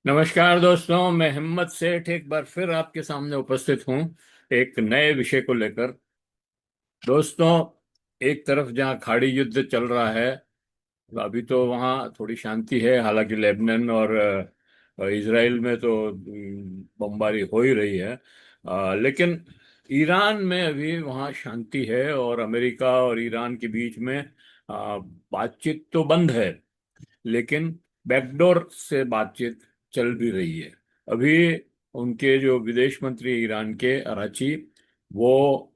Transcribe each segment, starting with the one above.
नमस्कार दोस्तों, मैं हिम्मत सेठ एक बार फिर आपके सामने उपस्थित हूँ एक नए विषय को लेकर। दोस्तों, एक तरफ जहाँ खाड़ी युद्ध चल रहा है, अभी तो वहाँ थोड़ी शांति है। हालांकि लेबनान और इजराइल में तो बमबारी हो ही रही है। लेकिन ईरान में अभी वहाँ शांति है और अमेरिका और ईरान के बीच में बातचीत तो बंद है, लेकिन बैकडोर से बातचीत चल भी रही है। अभी उनके जो विदेश मंत्री ईरान के अराची, वो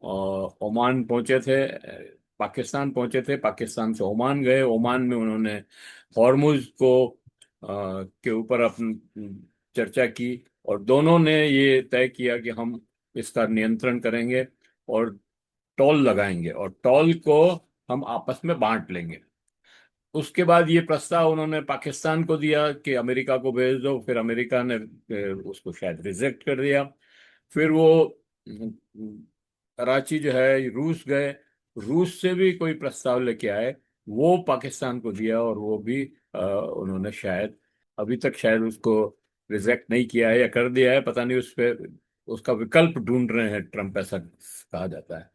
ओमान पहुंचे थे, पाकिस्तान पहुंचे थे, पाकिस्तान से ओमान गए। ओमान में उन्होंने हॉर्मुज को के ऊपर अपनी चर्चा की और दोनों ने ये तय किया कि हम इसका नियंत्रण करेंगे और टोल लगाएंगे और टोल को हम आपस में बांट लेंगे। उसके बाद ये प्रस्ताव उन्होंने पाकिस्तान को दिया कि अमेरिका को भेज दो। फिर अमेरिका ने उसको शायद रिजेक्ट कर दिया। फिर वो कराची जो है रूस गए, रूस से भी कोई प्रस्ताव लेके आए, वो पाकिस्तान को दिया और वो भी उन्होंने शायद अभी तक शायद उसको रिजेक्ट नहीं किया है या कर दिया है, पता नहीं। उस पे उसका विकल्प ढूंढ रहे हैं ट्रम्प, ऐसा कहा जाता है।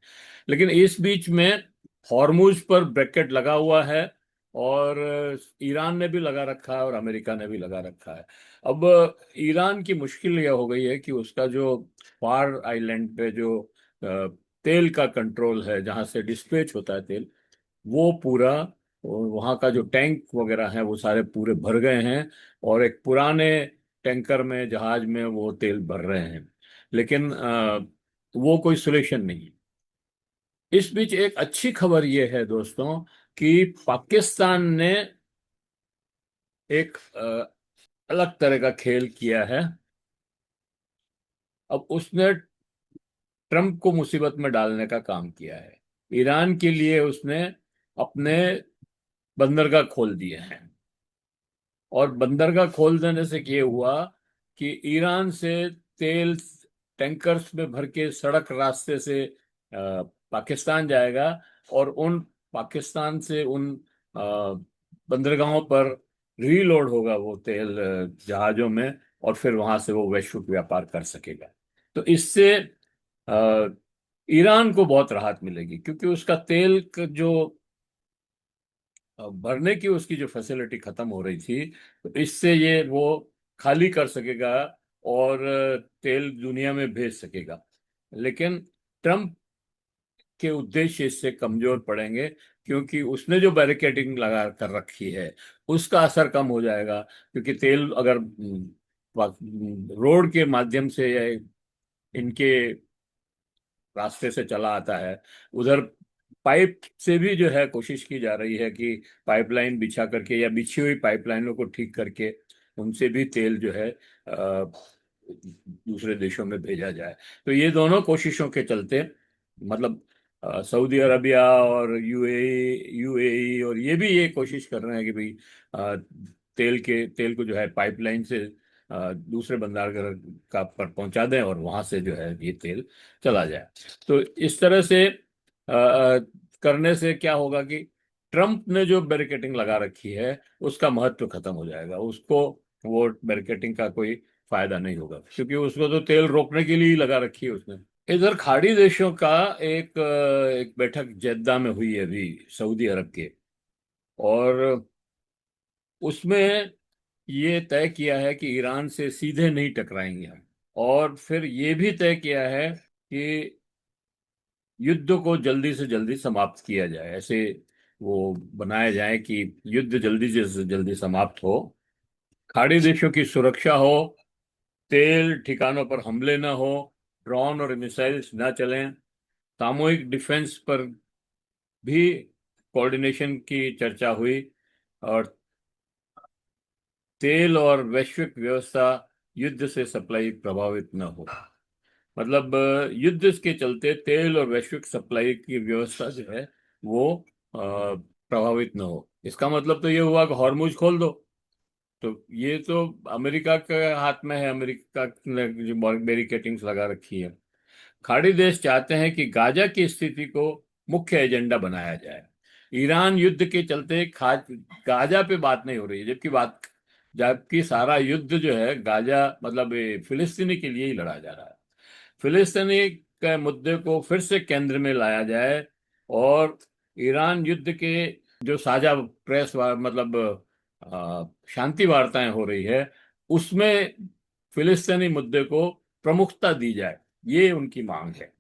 लेकिन इस बीच में हॉर्मुज पर ब्रैकेट लगा हुआ है और ईरान ने भी लगा रखा है और अमेरिका ने भी लगा रखा है। अब ईरान की मुश्किल यह हो गई है कि उसका जो फार आइलैंड पे जो तेल का कंट्रोल है, जहां से डिस्पैच होता है तेल, वो पूरा वहाँ का जो टैंक वगैरह हैं वो सारे पूरे भर गए हैं और एक पुराने टैंकर में, जहाज में वो तेल भर रहे हैं। लेकिन वो कोई सोल्यूशन नहीं है। इस बीच एक अच्छी खबर ये है दोस्तों कि पाकिस्तान ने एक अलग तरह का खेल किया है। अब उसने ट्रंप को मुसीबत में डालने का काम किया है। ईरान के लिए उसने अपने बंदरगाह खोल दिए हैं और बंदरगाह खोल देने से ये हुआ कि ईरान से तेल टैंकर्स में भर के सड़क रास्ते से पाकिस्तान जाएगा और उन पाकिस्तान से उन बंदरगाहों पर रीलोड होगा वो तेल जहाजों में, और फिर वहां से वो वैश्विक व्यापार कर सकेगा। तो इससे अ, ईरान को बहुत राहत मिलेगी, क्योंकि उसका तेल जो भरने की उसकी जो फैसिलिटी खत्म हो रही थी, तो इससे ये वो खाली कर सकेगा और तेल दुनिया में भेज सकेगा। लेकिन ट्रम्प के उद्देश्य इससे कमजोर पड़ेंगे, क्योंकि उसने जो बैरिकेडिंग लगा कर रखी है उसका असर कम हो जाएगा। क्योंकि तेल अगर रोड के माध्यम से या इनके रास्ते से चला आता है, उधर पाइप से भी जो है कोशिश की जा रही है कि पाइपलाइन बिछा करके या बिछी हुई पाइपलाइनों को ठीक करके उनसे भी तेल जो है दूसरे देशों में भेजा जाए। तो ये दोनों कोशिशों के चलते, मतलब सऊदी अरबिया और यूएई और ये भी ये कोशिश कर रहे हैं कि भाई अ, तेल को जो है पाइपलाइन से दूसरे बंदरगाह का पर पहुंचा दें और वहां से जो है ये तेल चला जाए। तो इस तरह से करने से क्या होगा कि ट्रम्प ने जो बैरिकेडिंग लगा रखी है उसका महत्व खत्म हो जाएगा। उसको वो बैरिकेडिंग का कोई फायदा नहीं होगा, क्योंकि उसको तो तेल रोकने के लिए ही लगा रखी है उसने। इधर खाड़ी देशों का एक बैठक जेद्दा में हुई है अभी, सऊदी अरब के। और उसमें ये तय किया है कि ईरान से सीधे नहीं टकराएंगे हम। और फिर ये भी तय किया है कि युद्ध को जल्दी से जल्दी समाप्त किया जाए। ऐसे वो बनाया जाए कि युद्ध जल्दी से जल्दी समाप्त हो, खाड़ी देशों की सुरक्षा हो, तेल ठिकानों पर हमले ना हो, ड्रोन और मिसाइल्स ना चलें, सामूहिक डिफेंस पर भी कोऑर्डिनेशन की चर्चा हुई, और तेल और वैश्विक व्यवस्था युद्ध से सप्लाई प्रभावित न हो। मतलब युद्ध के चलते तेल और वैश्विक सप्लाई की व्यवस्था जो है वो प्रभावित न हो। इसका मतलब तो ये हुआ कि हॉर्मुज खोल दो। तो ये तो अमेरिका के हाथ में है, अमेरिका ने जो बैरिकेटिंग्स लगा रखी है। खाड़ी देश चाहते हैं कि गाजा की स्थिति को मुख्य एजेंडा बनाया जाए। ईरान युद्ध के चलते गाजा पे बात नहीं हो रही है, जबकि बात जबकि सारा युद्ध जो है गाजा मतलब ये फिलिस्तीनी के लिए ही लड़ा जा रहा है। फिलिस्तीनी के मुद्दे को फिर से केंद्र में लाया जाए, और ईरान युद्ध के जो साझा मतलब शांति वार्ताएं हो रही है, उसमें फिलिस्तीनी मुद्दे को प्रमुखता दी जाए, ये उनकी मांग है।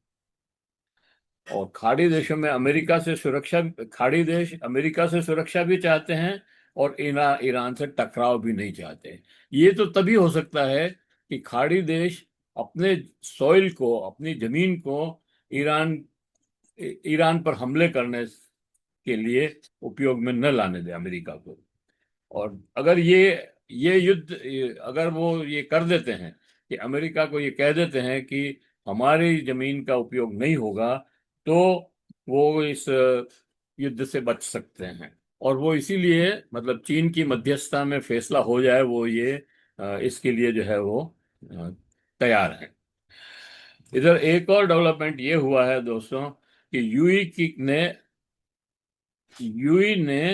और खाड़ी देशों में अमेरिका से सुरक्षा, खाड़ी देश अमेरिका से सुरक्षा भी चाहते हैं, और ईरान से टकराव भी नहीं चाहते। ये तो तभी हो सकता है कि खाड़ी देश अपने सॉइल को, अपनी जमीन को ईरान ईरान पर हमले करने के लिए उपयोग में न लाने दे अमेरिका को। और अगर ये युद्ध अगर वो ये कर देते हैं कि अमेरिका को ये कह देते हैं कि हमारी जमीन का उपयोग नहीं होगा, तो वो इस युद्ध से बच सकते हैं। और वो इसीलिए मतलब चीन की मध्यस्थता में फैसला हो जाए, वो ये इसके लिए जो है वो अ, तैयार है। इधर एक और डेवलपमेंट ये हुआ है दोस्तों कि यूई ने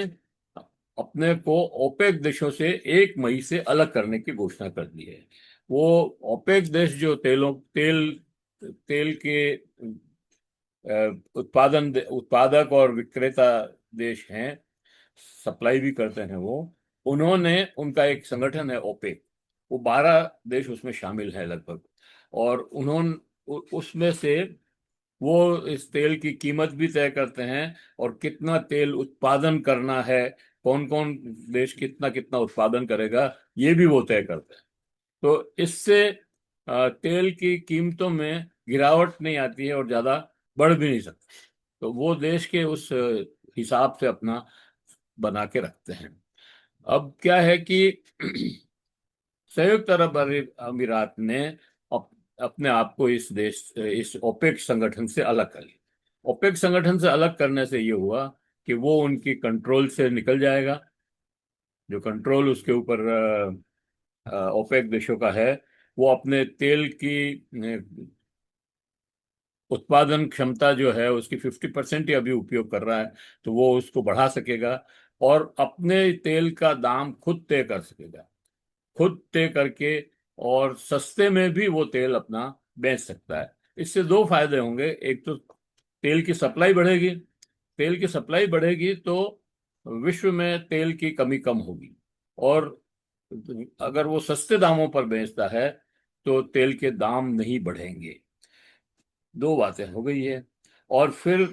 अपने को ओपेक देशों से 1 मई से अलग करने की घोषणा कर दी है। वो ओपेक देश जो तेल तेल के उत्पादक और विक्रेता देश हैं, सप्लाई भी करते हैं वो, उन्होंने, उनका एक संगठन है ओपेक, वो 12 देश उसमें शामिल है लगभग। और उन्होंने उसमें से वो इस तेल की कीमत भी तय करते हैं, और कितना तेल उत्पादन करना है, कौन कौन देश कितना कितना उत्पादन करेगा, ये भी वो तय करते हैं। तो इससे तेल की कीमतों में गिरावट नहीं आती है, और ज्यादा बढ़ भी नहीं सकती। तो वो देश के उस हिसाब से अपना बना के रखते हैं। अब क्या है कि संयुक्त अरब अमीरात ने अप, अपने आप को इस ओपेक संगठन से अलग कर लिया। ओपेक संगठन से अलग करने से ये हुआ कि वो उनकी कंट्रोल से निकल जाएगा। जो कंट्रोल उसके ऊपर ओपेक देशों का है, वो अपने तेल की उत्पादन क्षमता जो है उसकी 50% ही अभी उपयोग कर रहा है, तो वो उसको बढ़ा सकेगा, और अपने तेल का दाम खुद तय कर सकेगा, खुद तय करके, और सस्ते में भी वो तेल अपना बेच सकता है। इससे दो फायदे होंगे। एक तो तेल की सप्लाई बढ़ेगी, तेल की सप्लाई बढ़ेगी तो विश्व में तेल की कमी कम होगी, और अगर वो सस्ते दामों पर बेचता है तो तेल के दाम नहीं बढ़ेंगे। दो बातें हो गई है। और फिर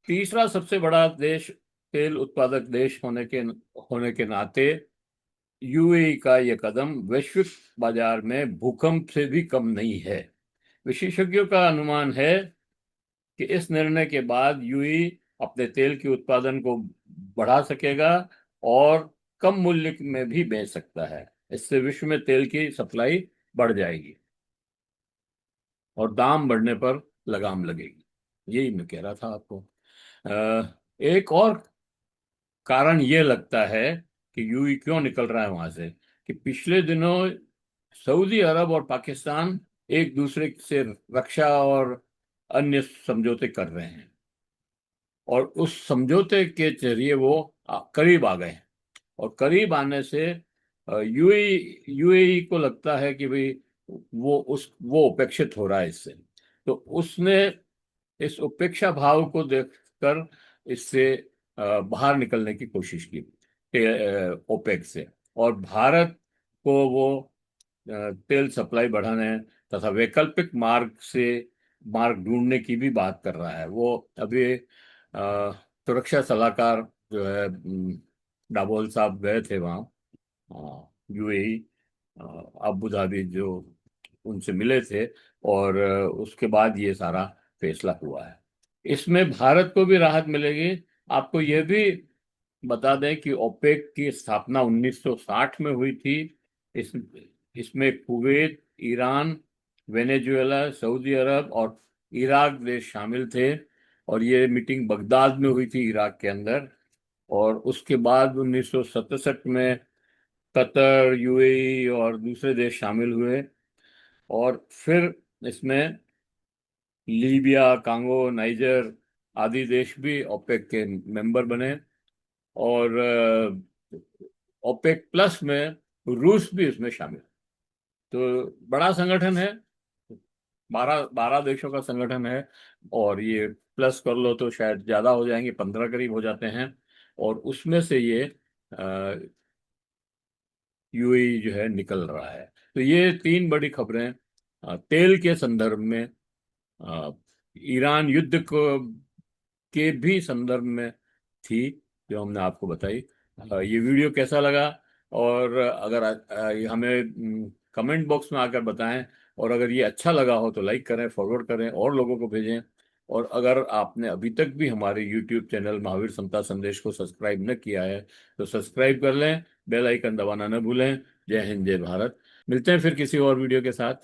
तीसरा सबसे बड़ा देश, तेल उत्पादक देश होने के नाते, यूएई का यह कदम वैश्विक बाजार में भूकंप से भी कम नहीं है। विशेषज्ञों का अनुमान है कि इस निर्णय के बाद यूएई अपने तेल के उत्पादन को बढ़ा सकेगा, और कम मूल्य में भी बेच सकता है। इससे विश्व में तेल की सप्लाई बढ़ जाएगी, और दाम बढ़ने पर लगाम लगेगी। यही मैं कह रहा था आपको। एक और कारण ये लगता है कि यूएई क्यों निकल रहा है वहां से, कि पिछले दिनों सऊदी अरब और पाकिस्तान एक दूसरे से रक्षा और अन्य समझौते कर रहे हैं, और उस समझौते के जरिए वो करीब आ गए हैं। और करीब आने से यूएई को लगता है कि भाई वो उपेक्षित हो रहा है इससे। तो उसने इस उपेक्षा भाव को देखकर इससे बाहर निकलने की कोशिश की, ओपेक से। और भारत को वो तेल सप्लाई बढ़ाने तथा वैकल्पिक मार्ग ढूंढने की भी बात कर रहा है। वो अभी सुरक्षा सलाहकार जो है डाबोल साहब गए थे वहाँ, यूएई, अबू धाबी, जो उनसे मिले थे, और उसके बाद ये सारा फैसला हुआ है। इसमें भारत को भी राहत मिलेगी। आपको यह भी बता दें कि ओपेक की स्थापना 1960 में हुई थी। इस इसमें कुवैत, ईरान, वेनेजुएला, सऊदी अरब और इराक देश शामिल थे। और ये मीटिंग बगदाद में हुई थी, इराक के अंदर। और उसके बाद 1967 में कतर, यूएई और दूसरे देश शामिल हुए। और फिर इसमें लीबिया, कांगो, नाइजर आदि देश भी ओपेक के मेंबर बने। और ओपेक प्लस में रूस भी इसमें शामिल है। तो बड़ा संगठन है, 12 देशों का संगठन है। और ये प्लस कर लो तो शायद ज्यादा हो जाएंगे, 15 करीब हो जाते हैं। और उसमें से ये यूएई जो है निकल रहा है। तो ये तीन बड़ी खबरें तेल के संदर्भ में, अ, ईरान युद्ध को के भी संदर्भ में थी, जो हमने आपको बताई। ये वीडियो कैसा लगा? और अगर हमें कमेंट बॉक्स में आकर बताएं। और अगर ये अच्छा लगा हो तो लाइक करें, फॉरवर्ड करें और लोगों को भेजें। और अगर आपने अभी तक भी हमारे यूट्यूब चैनल महावीर समता संदेश को सब्सक्राइब न किया है तो सब्सक्राइब कर लें, बेल आइकन दबाना न भूलें। जय हिंद, जय भारत। मिलते हैं फिर किसी और वीडियो के साथ।